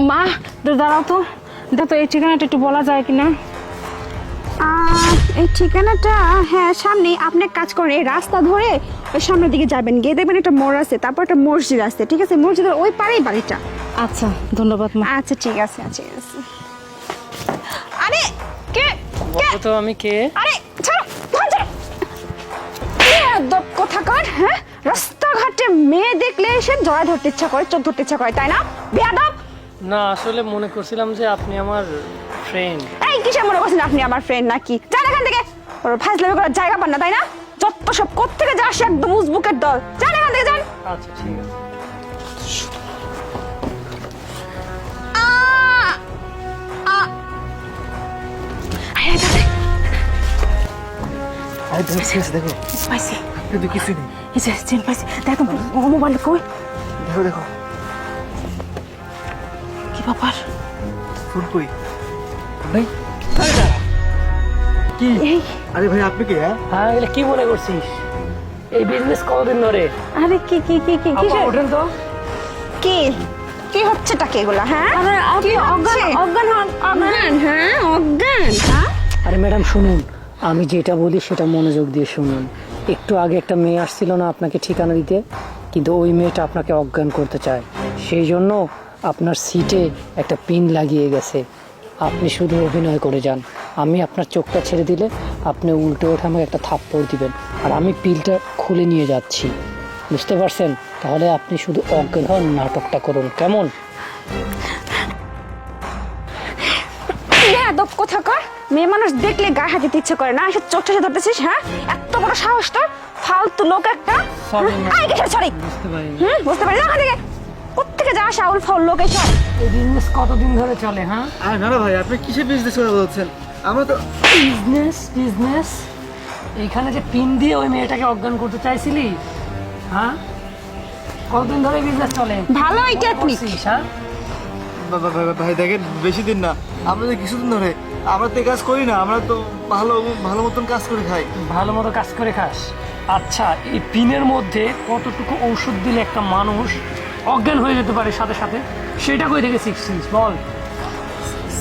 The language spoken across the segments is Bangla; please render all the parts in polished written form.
মা দাঁড়াও তো, তো এই ঠিকানাটা একটু বলা যায় কিনা? এই ঠিকানাটা হ্যাঁ সামনে। আপনি এক কাজ করেন, এই রাস্তা ধরে ওই সামনের দিকে যাবেন, গিয়ে দেখবেন একটা মোড় আছে, তারপর একটা মসজিদ আছে, ঠিক আছে? মসজিদের ওই পারেই বাড়িটা। আচ্ছা ধন্যবাদ মা। আচ্ছা ঠিক আছে, ঠিক আছে। আরে কে বলো তো আমি কে? আরে ছাড়ো, কোথাকার, হ্যাঁ? রাস্তাঘাটে মেয়ে দেখলে এসে জড়া ধরতে ইচ্ছা করে, চোখ ধরতে ইচ্ছা করে, তাই না? বেয়াদব! না আসলে মনে করছিলাম যে আপনি আমার ফ্রেন্ড। এই কিসে মনে করছেন আপনি আমার ফ্রেন্ড নাকি? যান এখান থেকে। ওর ফাজলামি করার জায়গা পান না, তাই না? যত সব কোত্থেকে যা আসে একদম উজবুকের দল। যান এখান থেকে, যান। আচ্ছা ঠিক আছে। আরে দেখো ঠিক আছে, দেখো পাইছি, আপনি তো কিছু নেই। এই যে চেন পাইছি। দেখো মোবাইল কই? দেখো দেখো কি ব্যাপার? ফোন কই নাই। কি? আরে ভাই আপনি কি? হ্যাঁ এগুলো কি মনে করছিস? এই বিজনেস কতদিন ধরে? আরে কি কি কি কি আপা ওঠেন তো। কি কি হচ্ছেটা কি এগুলা, হ্যাঁ? কি অজ্ঞান অজ্ঞান অজ্ঞান? হ্যাঁ অজ্ঞান, হ্যাঁ? আরে ম্যাডাম শুনুন, আমি যেটা বলি সেটা মনোযোগ দিয়ে শুনুন। একটু আগে একটা মেয়ে আসছিল না আপনাকে ঠিকানা দিতে, কিন্তু ওই মেয়েটা আপনাকে অজ্ঞান করতে চায়। সেই জন্য আপনার সিটে একটা পিন লাগিয়ে গেছে। আপনি শুধু অভিনয় করে যান। আমি আপনার চোখটা ছেড়ে দিলে আপনি উল্টে ওঠে আমাকে একটা থাপ্পড় দিবেন, আর আমি পিলটা খুলে নিয়ে যাচ্ছি। বুঝতে পারছেন? তাহলে আপনি শুধু অজ্ঞান হন, নাটকটা করুন, কেমন? বেয়াদব কোথাকার! মেয়ে মানুষ দেখলে গায়ে হাত দিতে ইচ্ছে করে না, এসে চোখ ঠেসে ধরতেছিস, হ্যাঁ? এত বড় সাহস তোর! ফালতু লোক একটা। Sorry, ma'am. আই কিসের সরি? বুঝতে পারিনি। বুঝতে পারি না এখান থেকে। কোত্থেকে যা আসে আউল ফাউল লোক এসব। এই বিজনেস কতদিন ধরে চলে? হ্যাঁ আরে না না ভাই, আপনি কিসের বিজনেস করে বলছেন? আমরা তো বিজনেস বিজনেস এইখানে যে পিন দিয়ে ওই মেয়েটাকে অজ্ঞান করতে চাইছিলি, হ্যাঁ? কতদিন ধরে বিজনেস চলে? ভালোই টেকনিক। করছিস, হ্যাঁ? ভাই দেখেন, বেশি দিন না, আমরা তো কিছুদিন ধরে। আমরা তো এই কাজ করি না, আমরা তো ভালো ভালো মতন কাজ করে খাই। ভালো মতো কাজ করে খাস। আচ্ছা এই পিনের মধ্যে কতটুকু ঔষধ দিলে একটা মানুষ অজ্ঞান হয়ে যেতে পারে সাথে সাথে, সেটা কই থেকে শিখছিস বল?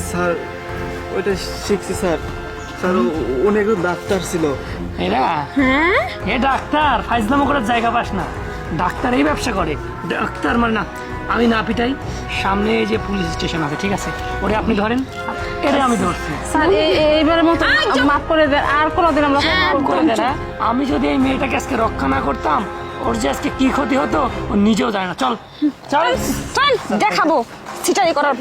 স্যার ওইটা শিখছি স্যার। স্যার উনি একজন ডাক্তার ছিল। এরা হ্যাঁ? এ ডাক্তার ফাইজলামো করার জায়গা পাস না। ডাক্তার এই ব্যবসা করে। ডাক্তার মানে না, আমি না পিটাই। সামনে এই যে পুলিশ স্টেশন আছে, ঠিক আছে, ওরে আপনি ধরেন, এটা আমি ধরছি। স্যার এইবারের মতো মাফ করে দেন, আর কোনোদিন আমরা করে দেন, হ্যাঁ? আমি যদি এই মেয়েটাকে আজকে রক্ষা না করতাম, ওর যে আজকে কি ক্ষতি হতো ও নিজেও জানে না। চল চল চল দেখাবো সিটারি করার।